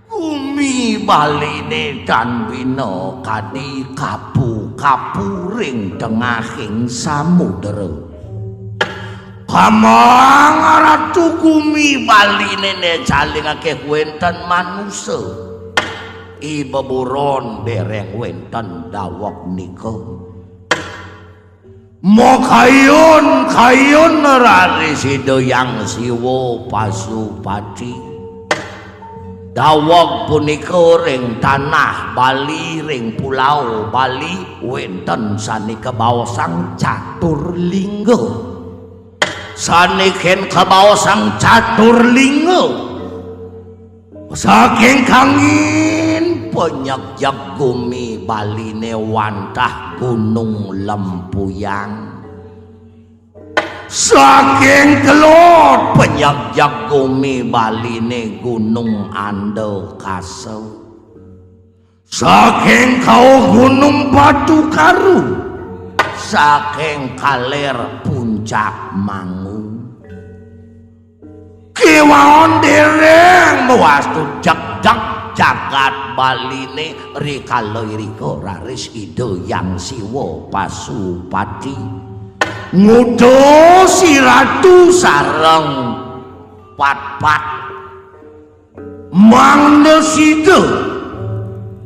Bumi baline dan bina kadi kapu-kapuring tengahing samudera. Kamang ratu bumi baline ne jalingake wenten manusa. Ibeburon dereng wenten dawak nika. Mokayun rari sidayang siwa Pasupati. Dawak punika ring tanah Bali ring pulau Bali wenten sanika baosang Caturlingga. Saniken kabaosang Caturlingga. Saking kangin penyagjag bumi Baline wantah Gunung Lempuyang. Saking kelot penyagjag bumi Baline Gunung Andekasa. Saking kau Gunung Batu Karu. Saking kaler Puncak Mangu. Kiwaon dereng mewastu jak-jak jagat Baline rikala rika raris Idayang Siwa Pasupati. Ngudo si ratu sareng pat-pat mangdesida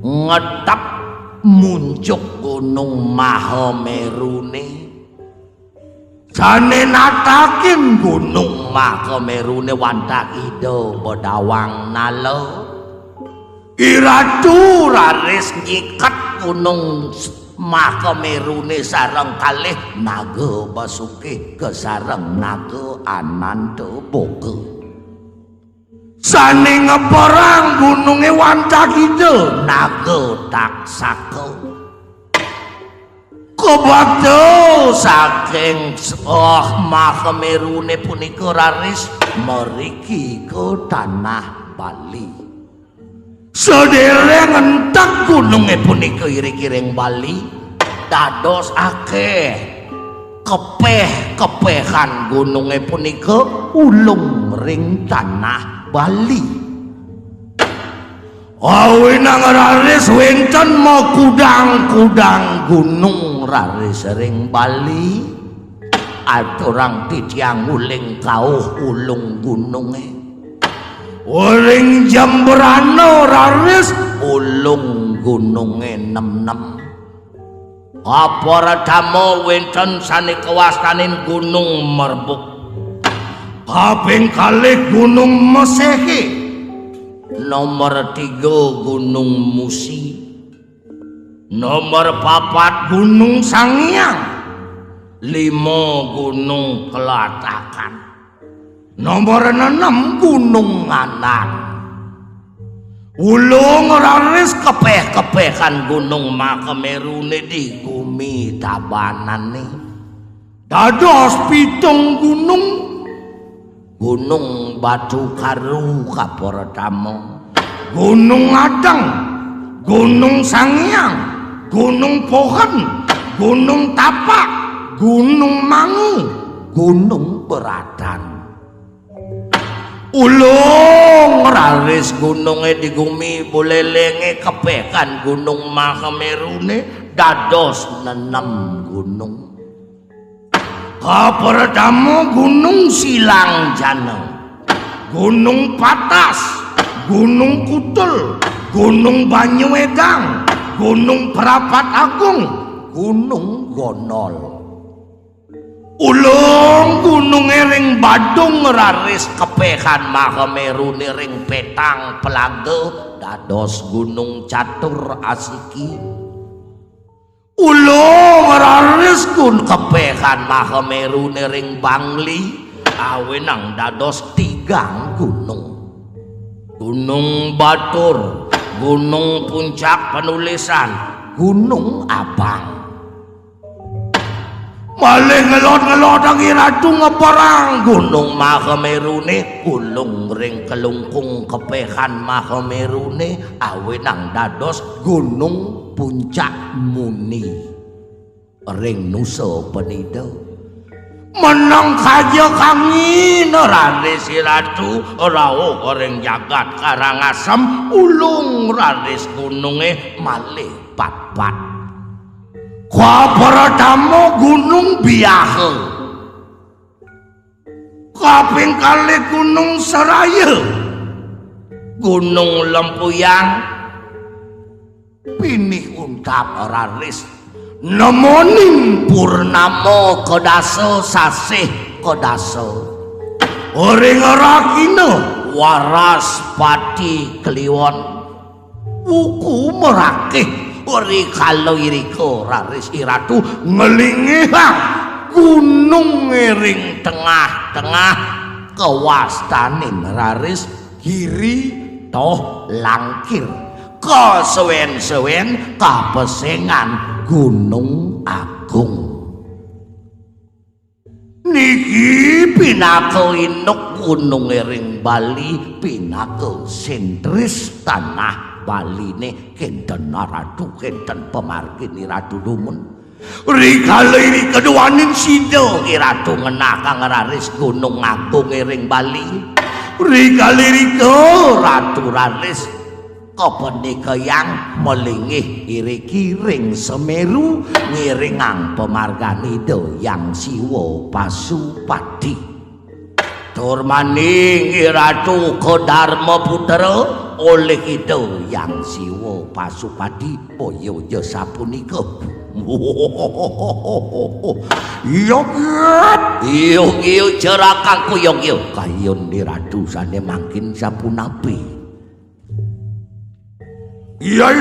ngetep muncuk Gunung Mahamerune. Jane natakin Gunung Mahamerune wantah ida bedawang nala. Iratu raris nyiket Gunung Mahamerune sareng kalih naga Basuki kesareng naga Ananta Boga. Sane ngeperang gununge wantah kidul naga Taksaka. Kebakta saking Mahamerune punika raris mriki ke tanah Bali. Sedereng entek gununge punika iring-iring Bali dados akeh kepeh-kepehan gununge punika ulung ring tanah Bali. Awinang raris wenten kudang-kudang gunung raris ring Bali. Aturang titiang uling kauh ulung gununge. Uring Jembrana raris ulung gununge nem-nem. Apa dama wenten sanika wastaning Gunung Merbuk. Kaping kalih Gunung Mesehe. Nomor 3 Gunung Musi. Nomor 4 Gunung Sangiang. 5 Gunung Kelatakan. Nomor 6 Gunung Nganan. Ulung raris kepeh-kepehan Gunung Mahamerune di bumi tabanane. Dados 7 gunung. Gunung Batu Karu kaporatama. Gunung Adang. Gunung Sangiang. Gunung Pohon. Gunung Tapak. Gunung Mangu. Gunung Beratan. Ulung raris gununge di gumi bulelenge kepekan Gunung Mahamerune dados 6 gunung. Kapertama Gunung Silangjana, Gunung Patas, Gunung Kutul, Gunung Banyuegang, Gunung Perapat Agung, Gunung Gonol. Ulung gunung ring Badung raris kepehan Mahamerune ring Petang Pelaga dados Gunung Catur Asiki. Ulung raris kun kepehan Mahamerune ring Bangli awenang dados 3 gunung. Gunung Batur, Gunung Puncak Penulisan, Gunung Abang. Malih ngelot-ngelot ang iratu ngeperang Gunung Mahamerune ulung ring kelungkung kepehan Mahamerune awenang dados Gunung Puncak Muni ring Nusa Penida. menang kaja kangin Raris Ratu rawuh goreng jagat Karangasem ulung Raris gununge malih pat-pat kapratama Gunung Biahe kaping kali Gunung Seraya Gunung Lempuyang pinih untap Raris nemoning purnama kedasa sasih kedasa oring rakina waras pati kliwon wuku merakih ori kalau iriko Raris Iratu ngelingihang gunung ring tengah-tengah kewastanin Raris kiri toh langkir kesewen-sewen kapesengan Gunung Agung niki pinako inuk gunung ring Bali pinako sentris tanah Bali ne kenten Ratu kenten pemargini Ratu Dumun rikala ini keduanin sido Ratu ngenakang Raris Gunung Agung ring Bali rikala riko Ratu Raris kepenika yang melingih iriki ring Semeru ngiringang pemargani Doyang Siwa Pasupati tur maning Ratu Kodarma Putra oleh Doyang Siwa Pasupati boyo jasa punika iyo cerakangku yo kayun di Ratu sane mangkin sapunapi iya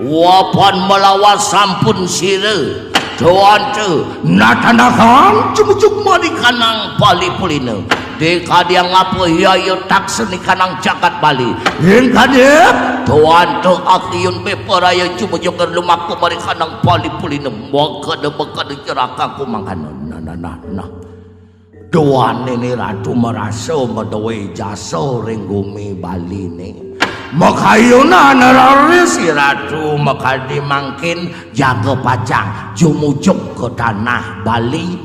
wapan melawan sampun sire doante natanakan cumucuk mari kanang Bali pulina dekadiang apa yayo takseni kanang jagat Bali hingkade doante akiyun peperaya cumucuk lumaku mari kanang Bali pulina mokade cerakaku mangkana nah doan ini Ratu merasa medawe jasa ring bumi Bali ne makayunan Raris Ratu makadi mangkin jaga pacang jumujuk ke tanah Bali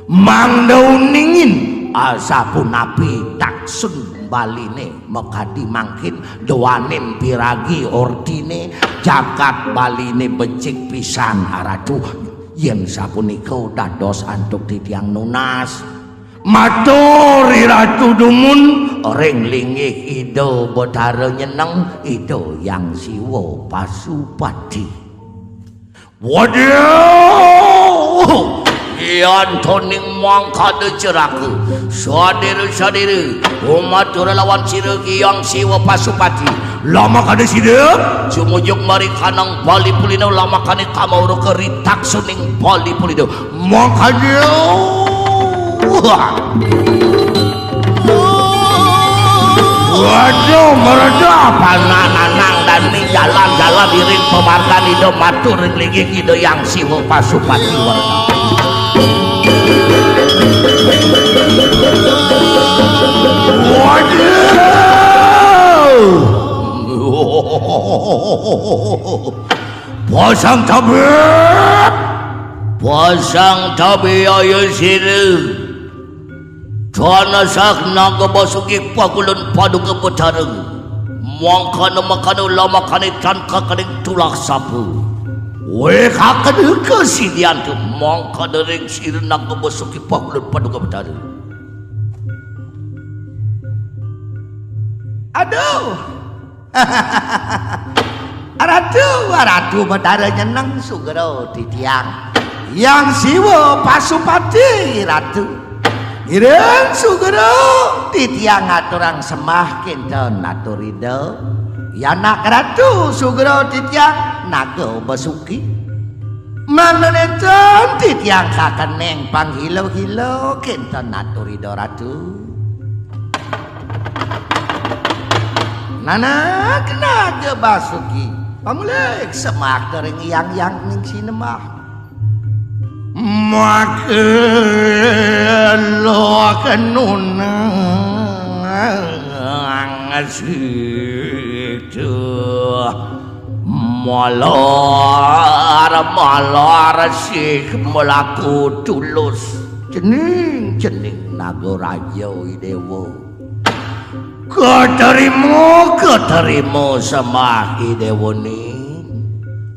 mangdauningin asapun api taksun Bali ne makadi mangkin doanin piragi ordine jagat Bali ne becik pisan Ratu yen sapunika dados antuk titiang nunas maturi Ratu Dumun ring lingih ido Betara nyeneng ido Yang Siwa Pasupati waduh yan toning mangkade ceraku sadere umat lawan siregi Yang Siwa Pasupati lama kade sidep cumujuk mari kanang Bali pulino lama kane kamau keritak suning Bali pulino mangkade waduh mereda pananang dan ning jalan-jalan iring pemargan ido matur lingih ido Yang Siwa Pasupati warna waduh pasang tabe ayo sire Dana sakna kebasuki pakulun paduka Betara mangkana makana lamakane tanka kaning tulak sapu we kakane kesidian tu mangkana ring sirna kebasuki pakulun paduka Betara aduh Ratu Betara nyeneng sugero titiang Yang Siwa Pasupati Ratu ireng sugero titiang aturang semah kinten aturida yanak Ratu sugero titiang naga basuki maneneten titiang kakeneng panghilo-hilo kinten aturida Ratu nana naga basuki pamulek semah kering yang ning sinemah makelo kenunang asitu molor sih melaku tulus cening Nagaraja Idewo keterima sama Idewo ni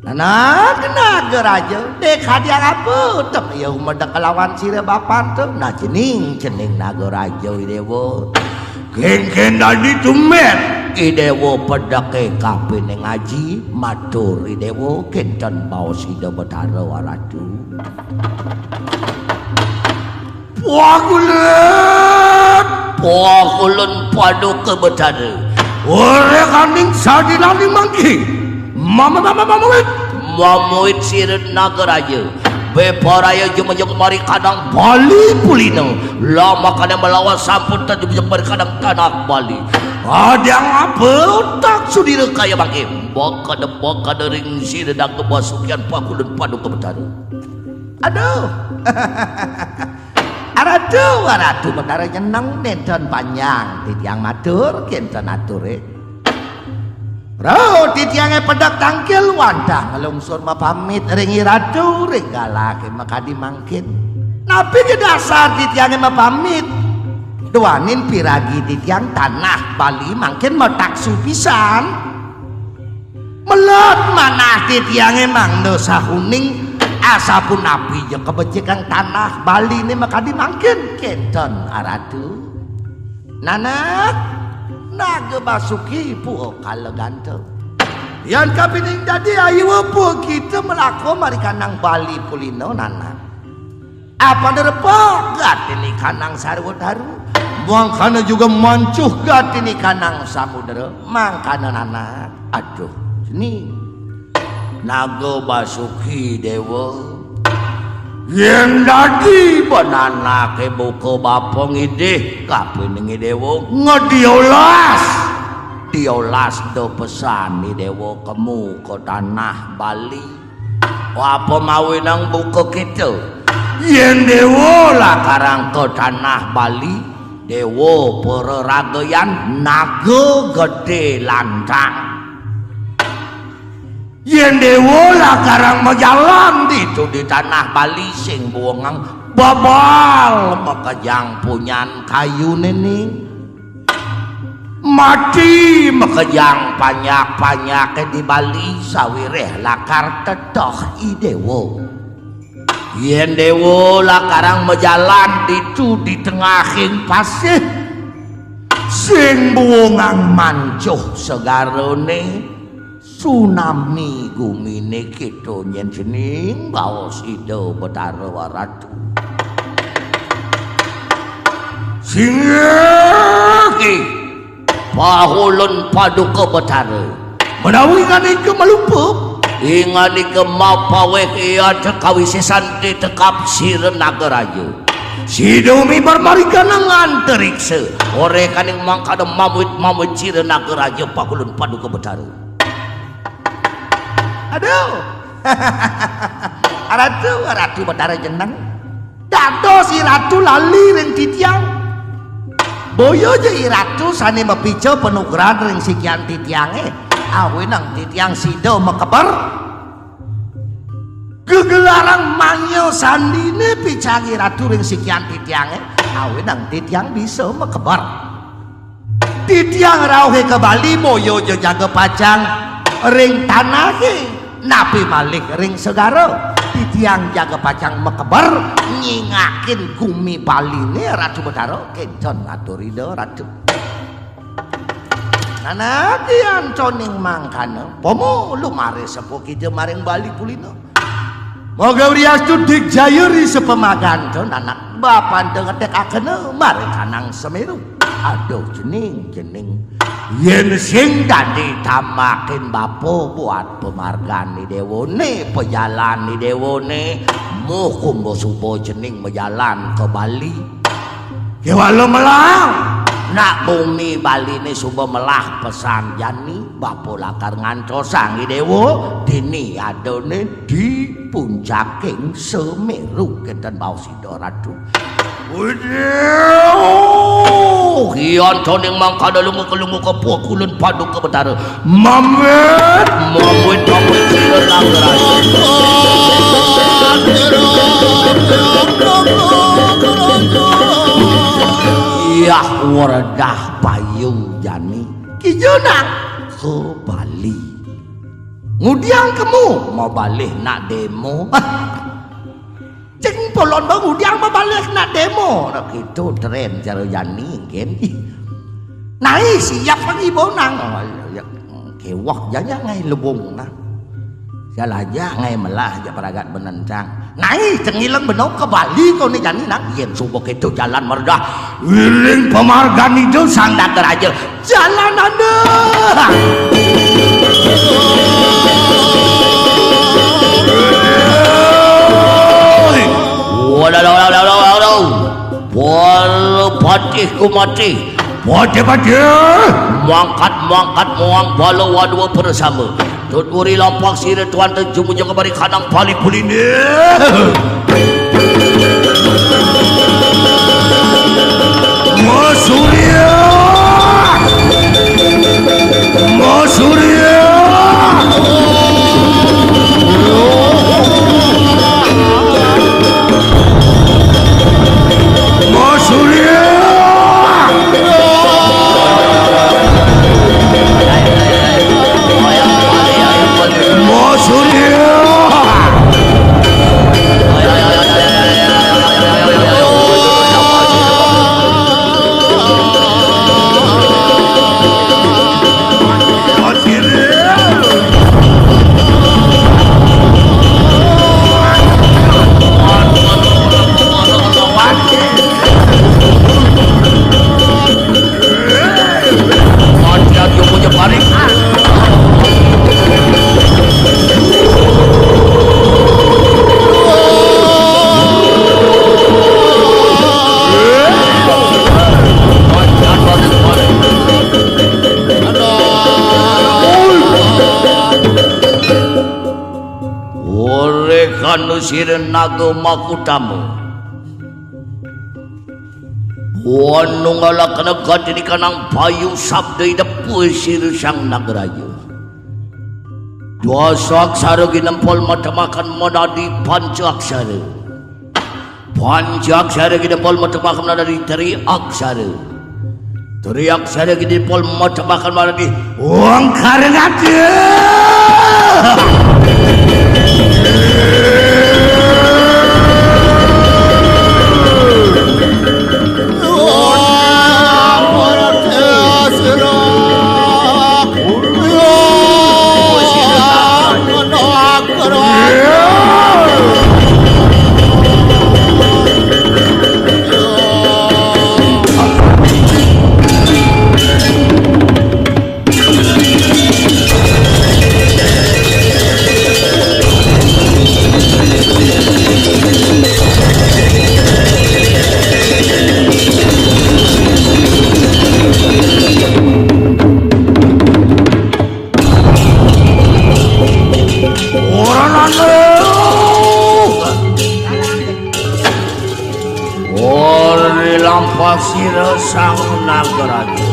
Nagaraja dek hadiah apa tapi ya umadak lawan sire bapan tu nah cening Nagaraja Idewo ken tadi tumen Idewo pedake kape ngaji matur Idewo kencan bau sida betara waratu Puakulen padu ke betara ore kaning sadilani mangki mamuit siret Nagaraja Beparaya jumajung mari kadang Bali Pulino lama kadang melawan sampun tadi mari kadang tanah Bali ada apa tak sudira kaya bagi boka ring siredang kebasukian pakulen padu ke betara aduh aratu betara nyeneng nenten panjang titiang matur kenten ature Rau titiange pedak tangkil wadah ngelungsur mapamit ringi ratu regalake makadi mangkin napi ke dasar titiange mapamit duanin piragi titiang tanah Bali mangkin metaksu pisan melot manah titiange mang dosa huning asapun api jeung kebecikan tanah Bali ini makadi mangkin kenten aratu nanak naga basuki puo kalau ganteng yang kapiting jadi ayo puo kita melaku mari kanang Bali Pulino nana apa derepok gatini kanang sarwadaru buang kana juga mancuh gatini kanang samudera mangkana nana aduh sini naga basuki dewa yang dadi banana ke buku bapong ide kapining idewo ngediolas do pesan idewo kamu ke tanah Bali apa mawinang buku kita yang dewo lah karang ke tanah Bali dewo peragayan naga gede lantang yen dewo lah karang majalan di tanah Bali sing buangang babal makajang punyan kayu nening mati makajang panyak di Bali sawireh lakar tetoh idewo yen dewo lah karang majalan di tengahing pasir sing buangang mancuh segarone tsunami gumine kita nyen jening baos ido betara waratu singi pahulun paduka betara menawi ngani ke malumpuk ingani ke mapaweh iya cekawisesan di tekap siren Nagaraja sidumi bermarikan nganterikse ore kaning mangkada mamut siren Nagaraja pahulun paduka betara aduh ratu betara jeneng dado si ratu lali ring titiang boyo je ratu sani mepico penugrahan ring sikian titiange awe nang titiang sido mekeber gegelaran manyo sandine picangi ratu ring sikian titiange awe nang titiang bisa mekeber titiang rauhe ke Bali boyo je jaga pacang ring tanahe napi malik ring segaro titiang jaga pacang mekeber nyingakin gumi Bali ini ratu betara kencon aturido ratu nana dian coning mangkana pomo lu mare sepo kita maring Bali Pulino moga uriastu dik jayuri sepemagan con anak bapan dengetek akene mare kanang Semeru aduh jening yen sing dadi tamakin bapo buat pemargan ni dewone pejalan ni dewone mukum bosubo jening mejalan ke Bali ya walau melang nak bumi Bali ni suba melah pesan jani bapo lakar ngancosang ni dewo dini adone di puncaking Semeru kenten bau sidoratu Kian toning mangkada lungu ke puak kulun padu ke betara Mamet sirah langgeran Yah waradah payu jani kijuna ke Bali ngudiang kamu mau balik nak demo ceng polon bang ngudiang mau balik nak demo nah gitu tren cara jani kan nai siap lagi bonang kewak janya ngai lebung nah salah aja ngai melah aja peragat benentang nai cengilang benok ke Bali kau nih jani nak yen subok itu jalan merdah wiling pemargan itu sang datar aja jalan ada waduh waduh patih ku mati mangkat muang balu waduh bersama tuturi lampak sire tuan terjumu jaga bari kanang pali puline Masuria Sirena naga makutamu wanu ngalakana gadini kanang payu sabda idepu sir sang nagraja dua aksara ginempol mata makan menadi panca aksara ginempol mata makan menadi teri aksara ginempol mata makan menadi uang karengati Sira sang nagraja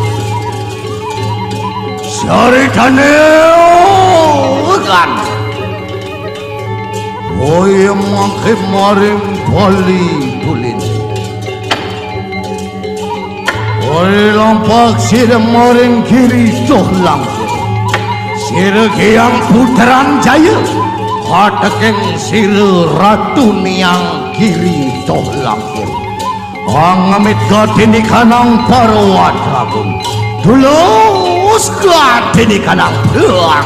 saritane kan oye mangke maring Bali bulin oye lampak sira maring kiri tohlang sira kiang putaran jaya hatekeng sira ratu niang kiri tohlang Angamit gadini kanang parwatagung tulus gadini kanang puang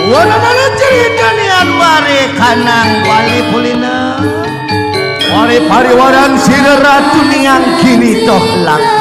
Wana cerita nian wari kanang wali pulina wari pariwaran sira ratu niang kiri toh laki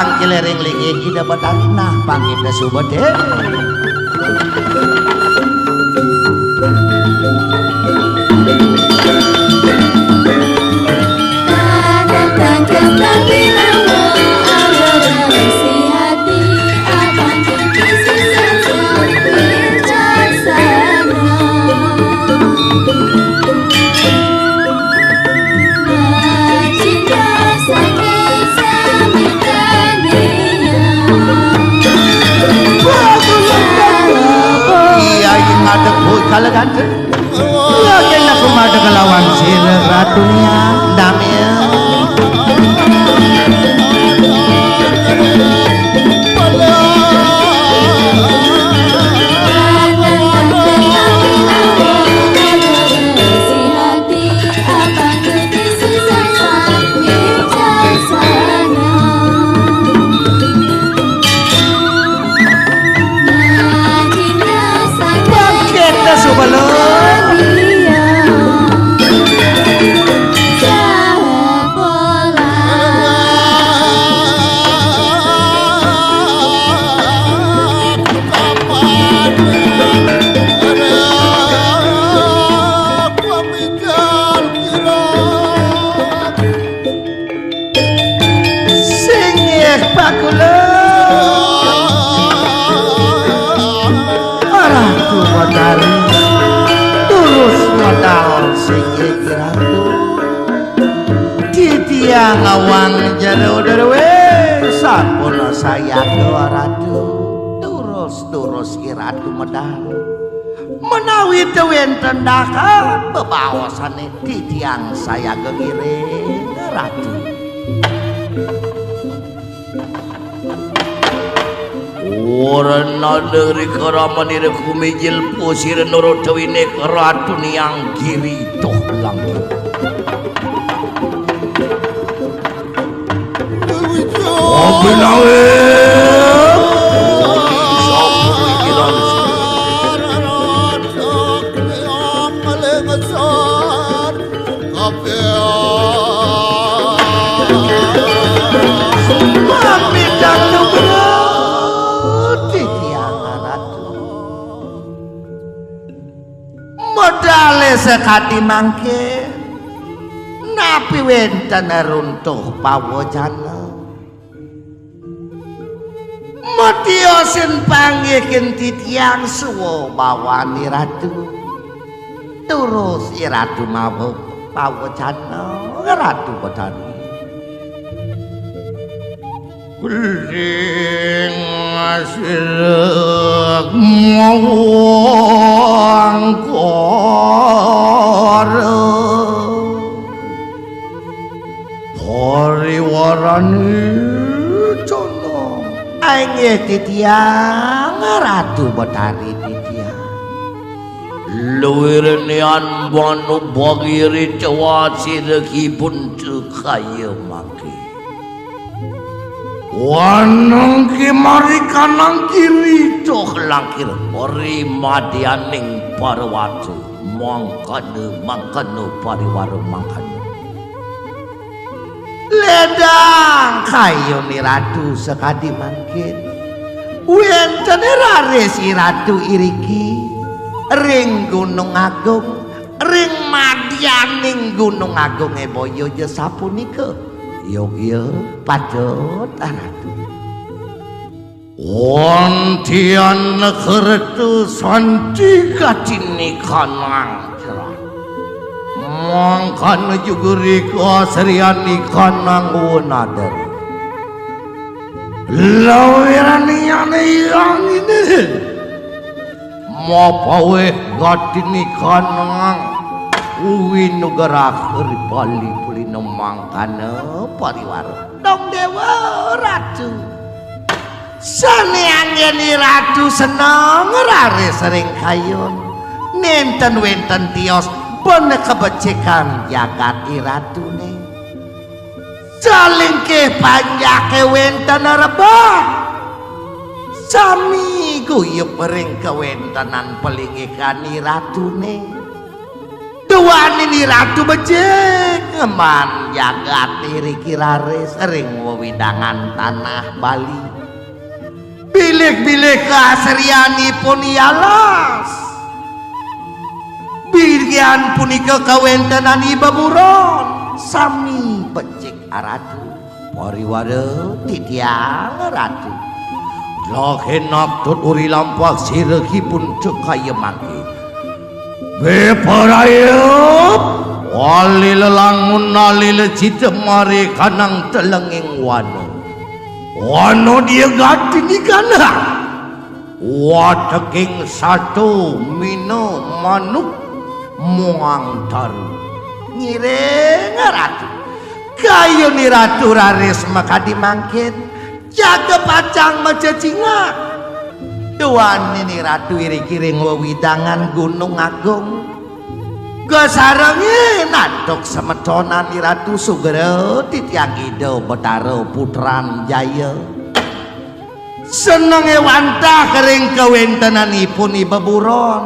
pangkil ring lingi kita batang nah pangkil na subad kalau ganteng lagi aku mada kelawan si ratunya damia ngawang jero derwe sampun saya ke ratu turus iratu medal menawi wenten daka bebawasane titiang saya gegiring ratu warna dari keramanir kumijil pusir nurutawine ratu niang giri toh langit Binawe modale sekati mangke napi wenten runtuh pawojana Matiosin panggihin titiang suwo bawani ratu turus iratu mabuk pawocana ratu batani kuling asirek mawangkoro pariwarani Ainge titiang ratu batari titiang luwirnian banu bagiri cawasi reki buntu kaya maki wanang kimari kanang kiri toh langkir ori madianing parwatu mangkanu pariwaru mangkanu ledang kayu ni ratu sekadi mangkin wenten rare si ratu iriki ring gunung agung ring madianing gunung agung boyo je sapunika yogya padot ratu wantian kertu santi kacini kanang mangkana juguri kasriani kanang wonadar lawirani yang ini mapawe gatini kanang uwi nugara ribali pulino mangkana pariwara dong dewa ratu saneanggeni ratu senang rare sering kayon nenten wenten tios bener kebecekan jagat iratune saling ke panjake wenten rebah sami guyub ring kewentanan pelingikan iratune Tuan ini ratu becek ngeman jagat diri kirare sering wewidangan tanah Bali. Bilik-bilik keasriani pun ialas. Birgian punika kawentenani baburon sami becek aratu. Pariwara titiang ratu. Lakenak tut uri lampak siregi pun cekaya mangke. Beparayap wali lelangun nali lecit mari kanang telenging wano dia gati ni kana wateking satu mino manuk muang taru ngireng ratu kayu ni ratu raris maka dimangkin jaga pacang macacinga. Tuan ini ratu iri-kiring wewidangan Gunung Agung. Gasarengi natok semetonan ni ratu sugera titiang ide betara putran jaya. Senenge wantah kering kawentenanipun beburon.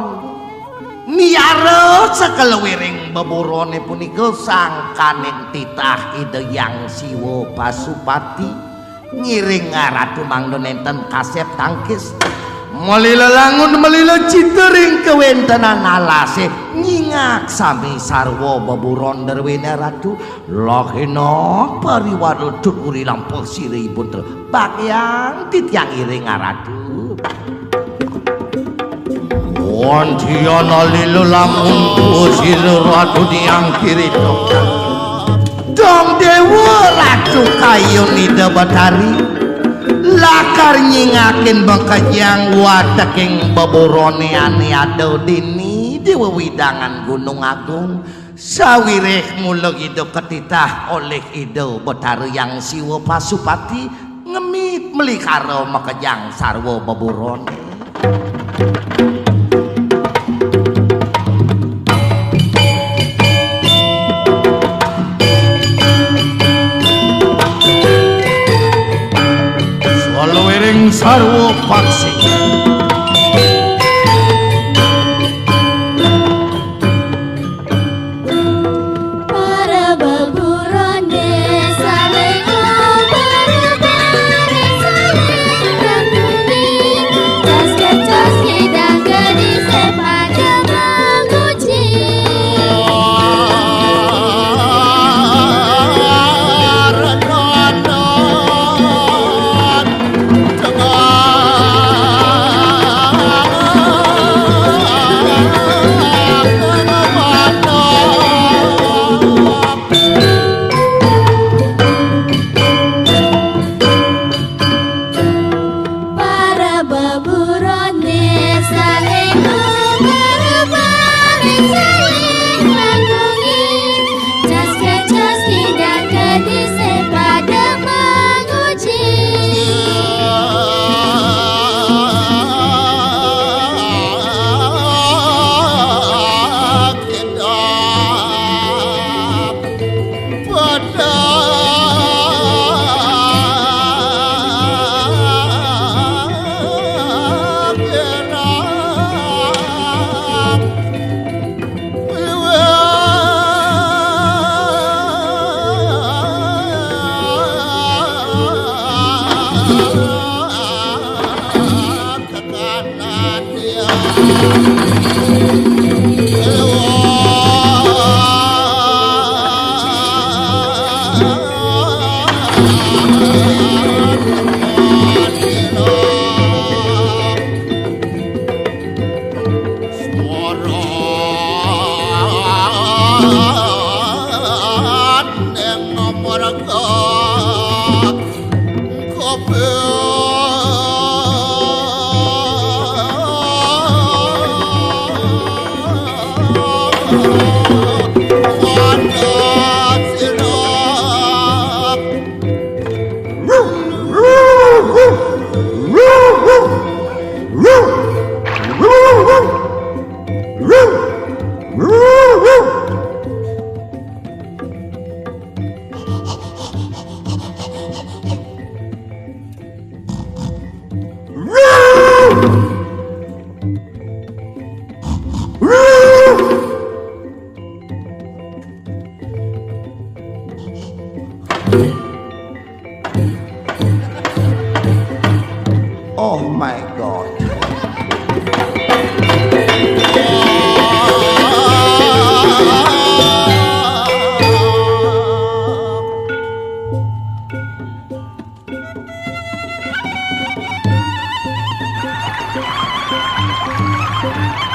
Niara sekelewiring beburonipun iku sangkaning titah ide yang siwo Pasupati. Ngiring ratu mangdo nenten kasep tangkis. Melila langun melila citering kewentenan alase nyingak sami sarwa beburon derwene ratu lahina pariwara tut uri lampah siri putra bakyang titiang iring ratu wantiana lila lamun kusir ratu diang kiri dong dewa ratu kayu nida batari lakar nyingakin bangkajang wataking baborone ane ado dini di wewidangan Gunung Agung sawireh mulog ido ketitah oleh ido betara yang siwo Pasupati ngemit melikaro makajang sarwo baborone. Sarwo paksi para baburon desa lengkong berbaris saling berkuning cas kecos hidang gadis sepada menguci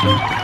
Oh,